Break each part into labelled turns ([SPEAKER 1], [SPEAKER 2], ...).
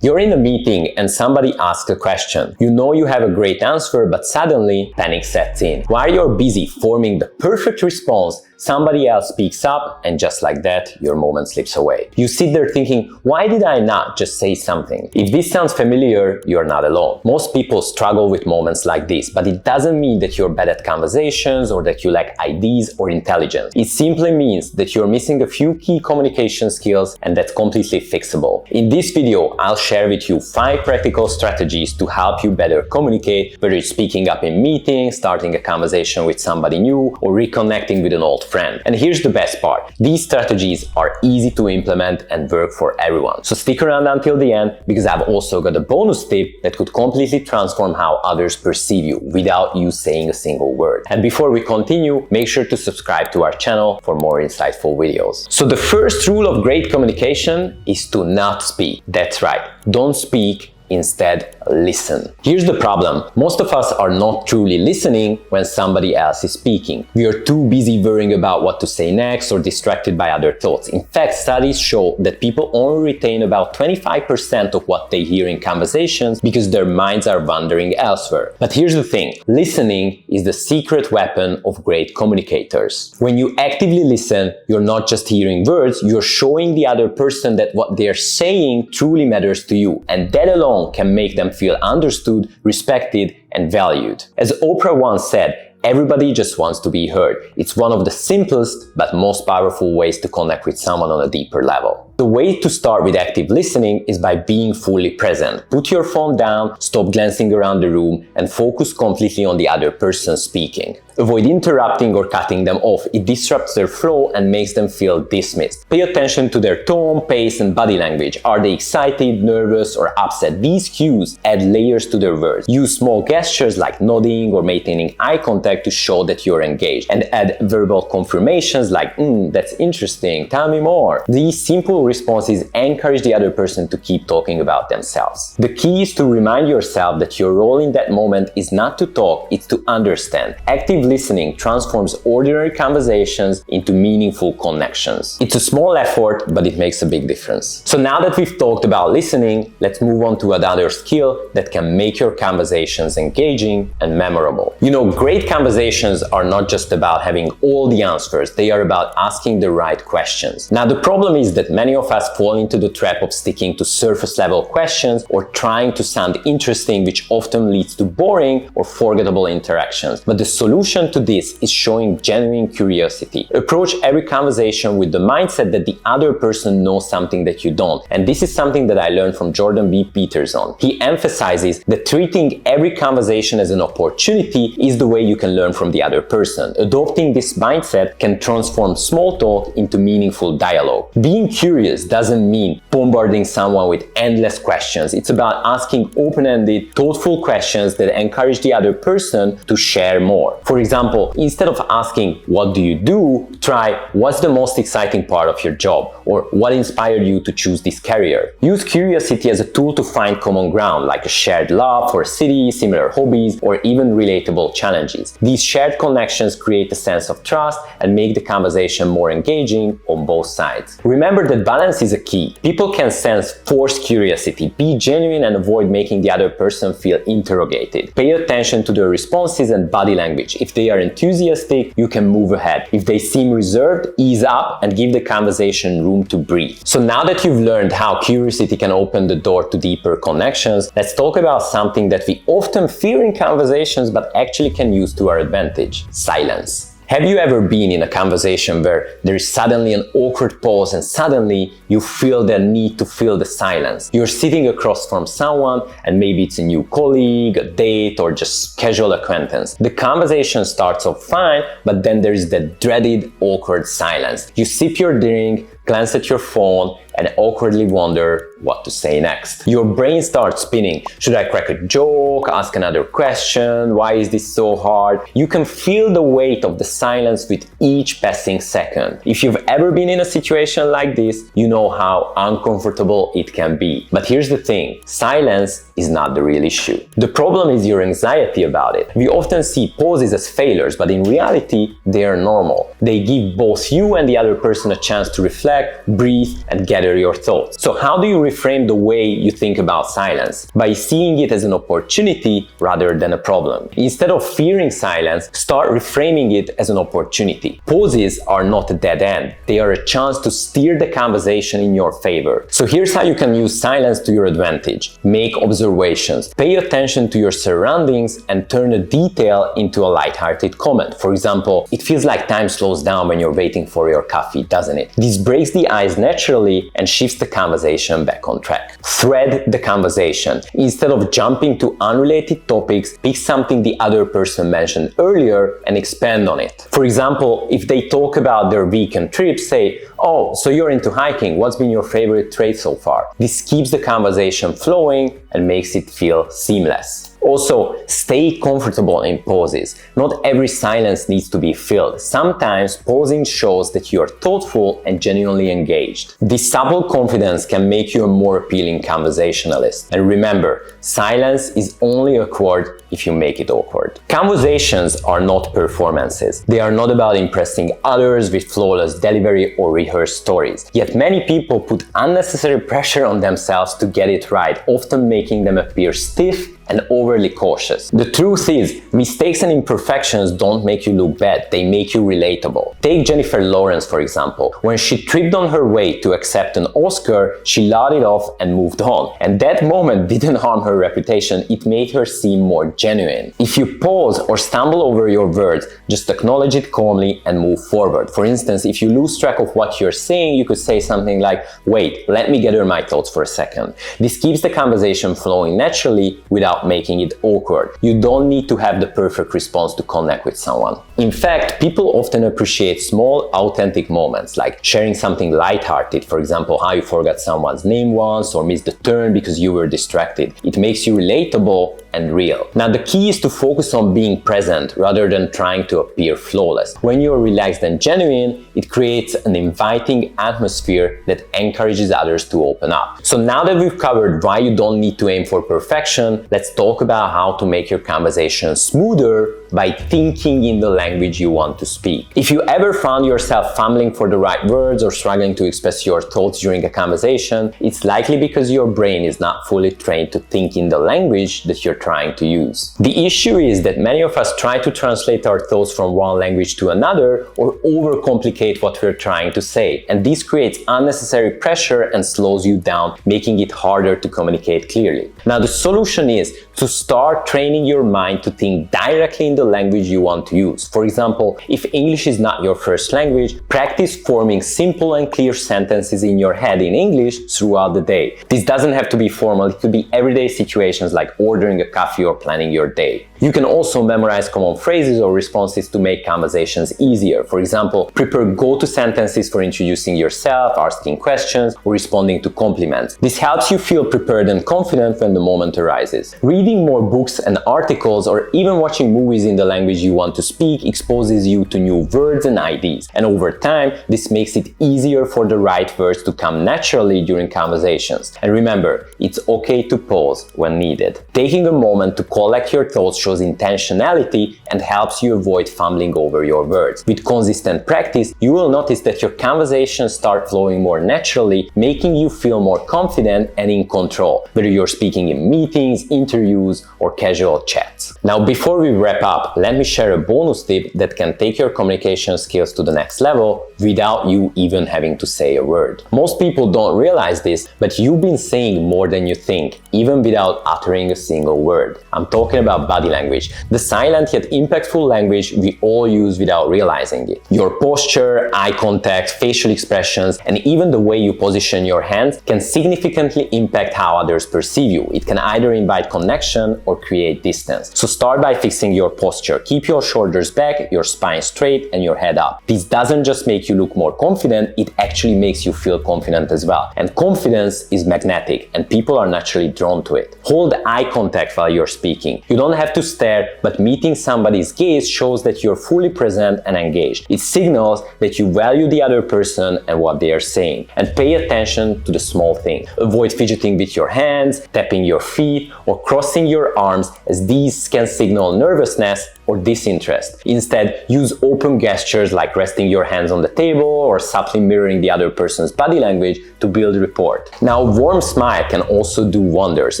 [SPEAKER 1] You're in a meeting and somebody asks a question. You know you have a great answer, but suddenly panic sets in. While you're busy forming the perfect response, somebody else speaks up and just like that, your moment slips away. You sit there thinking, why did I not just say something? If this sounds familiar, you're not alone. Most people struggle with moments like this, but it doesn't mean that you're bad at conversations or that you lack ideas or intelligence. It simply means that you're missing a few key communication skills, and that's completely fixable. In this video, I'll share with you 5 practical strategies to help you better communicate, whether it's speaking up in meetings, starting a conversation with somebody new, or reconnecting with an old friend. And here's the best part. These strategies are easy to implement and work for everyone. So stick around until the end, because I've also got a bonus tip that could completely transform how others perceive you without you saying a single word. And before we continue, make sure to subscribe to our channel for more insightful videos. So the first rule of great communication is to not speak. That's right. Don't speak. Instead, listen. Here's the problem. Most of us are not truly listening when somebody else is speaking. We are too busy worrying about what to say next or distracted by other thoughts. In fact, studies show that people only retain about 25% of what they hear in conversations because their minds are wandering elsewhere. But here's the thing. Listening is the secret weapon of great communicators. When you actively listen, you're not just hearing words, you're showing the other person that what they're saying truly matters to you. And that alone can make them feel understood, respected, and valued. As Oprah once said, everybody just wants to be heard. It's one of the simplest but most powerful ways to connect with someone on a deeper level. The way to start with active listening is by being fully present. Put your phone down, stop glancing around the room, and focus completely on the other person speaking. Avoid interrupting or cutting them off. It disrupts their flow and makes them feel dismissed. Pay attention to their tone, pace, and body language. Are they excited, nervous, or upset? These cues add layers to their words. Use small gestures like nodding or maintaining eye contact to show that you're engaged, and add verbal confirmations like, that's interesting, tell me more. These simple responses encourage the other person to keep talking about themselves. The key is to remind yourself that your role in that moment is not to talk, it's to understand. Active listening transforms ordinary conversations into meaningful connections. It's a small effort, but it makes a big difference. So now that we've talked about listening, let's move on to another skill that can make your conversations engaging and memorable. You know, great conversations are not just about having all the answers, they are about asking the right questions. Now, the problem is that many of us fall into the trap of sticking to surface level questions or trying to sound interesting, which often leads to boring or forgettable interactions. But the solution to this is showing genuine curiosity. Approach every conversation with the mindset that the other person knows something that you don't. And this is something that I learned from Jordan B. Peterson. He emphasizes that treating every conversation as an opportunity is the way you can learn from the other person. Adopting this mindset can transform small talk into meaningful dialogue. Being curious doesn't mean bombarding someone with endless questions. It's about asking open-ended, thoughtful questions that encourage the other person to share more. For example, instead of asking, what do you do? Try, what's the most exciting part of your job? Or what inspired you to choose this career? Use curiosity as a tool to find common ground, like a shared love for a city, similar hobbies, or even relatable challenges. These shared connections create a sense of trust and make the conversation more engaging on both sides. Remember that balance is a key. People can sense forced curiosity. Be genuine and avoid making the other person feel interrogated. Pay attention to their responses and body language. If they are enthusiastic, you can move ahead. If they seem reserved, ease up and give the conversation room to breathe. So now that you've learned how curiosity can open the door to deeper connections, let's talk about something that we often fear in conversations but actually can use to our advantage: silence. Have you ever been in a conversation where there is suddenly an awkward pause and suddenly you feel the need to fill the silence? You're sitting across from someone and maybe it's a new colleague, a date, or just casual acquaintance. The conversation starts off fine, but then there is that dreaded awkward silence. You sip your drink, glance at your phone, and awkwardly wonder what to say next. Your brain starts spinning. Should I crack a joke? Ask another question? Why is this so hard? You can feel the weight of the silence with each passing second. If you've ever been in a situation like this, you know how uncomfortable it can be. But here's the thing, silence is not the real issue. The problem is your anxiety about it. We often see pauses as failures, but in reality, they are normal. They give both you and the other person a chance to reflect, breathe, and gather your thoughts. So how do you reframe the way you think about silence? By seeing it as an opportunity rather than a problem. Instead of fearing silence, start reframing it as an opportunity. Pauses are not a dead end. They are a chance to steer the conversation in your favor. So here's how you can use silence to your advantage. Make observations. Pay attention to your surroundings and turn a detail into a lighthearted comment. For example, it feels like time slows down when you're waiting for your coffee, doesn't it? This breaks the ice naturally and shifts the conversation back on track. Thread the conversation. Instead of jumping to unrelated topics, pick something the other person mentioned earlier and expand on it. For example, if they talk about their weekend trip, say, "Oh, so you're into hiking. What's been your favorite trait so far?" This keeps the conversation flowing and makes it feel seamless. Also, stay comfortable in pauses. Not every silence needs to be filled. Sometimes pausing shows that you're thoughtful and genuinely engaged. This subtle confidence can make you a more appealing conversationalist. And remember, silence is only awkward if you make it awkward. Conversations are not performances. They are not about impressing others with flawless delivery or rehearsed stories. Yet many people put unnecessary pressure on themselves to get it right, often making them appear stiff and overly cautious. The truth is, mistakes and imperfections don't make you look bad, they make you relatable. Take Jennifer Lawrence, for example. When she tripped on her way to accept an Oscar, she laughed it off and moved on. And that moment didn't harm her reputation, it made her seem more genuine. If you pause or stumble over your words, just acknowledge it calmly and move forward. For instance, if you lose track of what you're saying, you could say something like, "Wait, let me gather my thoughts for a second." This keeps the conversation flowing naturally without making it awkward. You don't need to have the perfect response to connect with someone. In fact, people often appreciate small, authentic moments, like sharing something lighthearted, for example, how you forgot someone's name once or missed the turn because you were distracted. It makes you relatable and real. Now, the key is to focus on being present rather than trying to appear flawless. When you're relaxed and genuine, it creates an inviting atmosphere that encourages others to open up. So now that we've covered why you don't need to aim for perfection, let's talk about how to make your conversation smoother by thinking in the language you want to speak. If you ever found yourself fumbling for the right words or struggling to express your thoughts during a conversation, it's likely because your brain is not fully trained to think in the language that you're trying to use. The issue is that many of us try to translate our thoughts from one language to another or overcomplicate what we're trying to say, and this creates unnecessary pressure and slows you down, making it harder to communicate clearly. Now, the solution is to start training your mind to think directly in the language you want to use. For example, if English is not your first language, practice forming simple and clear sentences in your head in English throughout the day. This doesn't have to be formal, it could be everyday situations like ordering a coffee or planning your day. You can also memorize common phrases or responses to make conversations easier. For example, prepare go-to sentences for introducing yourself, asking questions, or responding to compliments. This helps you feel prepared and confident when the moment arises. Reading more books and articles or even watching movies in the language you want to speak exposes you to new words and ideas. And over time, this makes it easier for the right words to come naturally during conversations. And remember, it's okay to pause when needed. Taking a moment to collect your thoughts shows intentionality and helps you avoid fumbling over your words. With consistent practice, you will notice that your conversations start flowing more naturally, making you feel more confident and in control, whether you're speaking in meetings, interviews, or casual chats. Now, before we wrap up, let me share a bonus tip that can take your communication skills to the next level without you even having to say a word. Most people don't realize this, but you've been saying more than you think, even without uttering a single word. I'm talking about body language, the silent yet impactful language we all use without realizing it. Your posture, eye contact, facial expressions, and even the way you position your hands can significantly impact how others perceive you. It can either invite connection or create distance. So start by fixing your posture. Keep your shoulders back, your spine straight, and your head up. This doesn't just make you look more confident, it actually makes you feel confident as well. And confidence is magnetic, and people are naturally drawn to it. Hold eye contact while you're speaking. You don't have to stare, but meeting somebody's gaze shows that you're fully present and engaged. It signals that you value the other person and what they are saying. And pay attention to the small things. Avoid fidgeting with your hands, tapping your feet, or crossing your arms, as these can signal nervousness or disinterest. Instead, use open gestures like resting your hands on the table or subtly mirroring the other person's body language to build rapport. Now, a warm smile can also do wonders.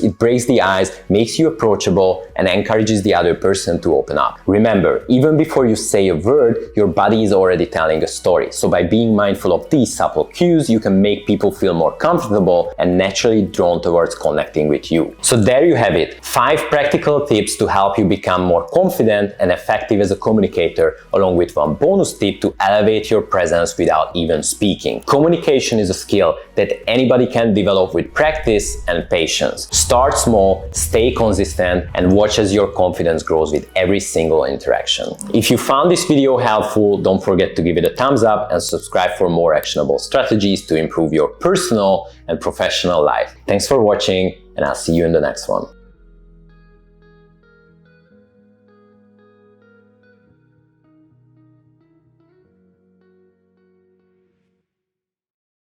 [SPEAKER 1] It breaks the ice, makes you approachable, and encourages the other person to open up. Remember, even before you say a word, your body is already telling a story. So by being mindful of these subtle cues, you can make people feel more comfortable and naturally drawn towards connecting with you. So there you have it, 5 practical tips to help you become more confident and effective as a communicator, along with one bonus tip to elevate your presence without even speaking. Communication is a skill that anybody can develop with practice and patience. Start small, stay consistent, and watch as your confidence grows with every single interaction. If you found this video helpful, don't forget to give it a thumbs up and subscribe for more actionable strategies to improve your personal and professional life. Thanks for watching, and I'll see you in the next one.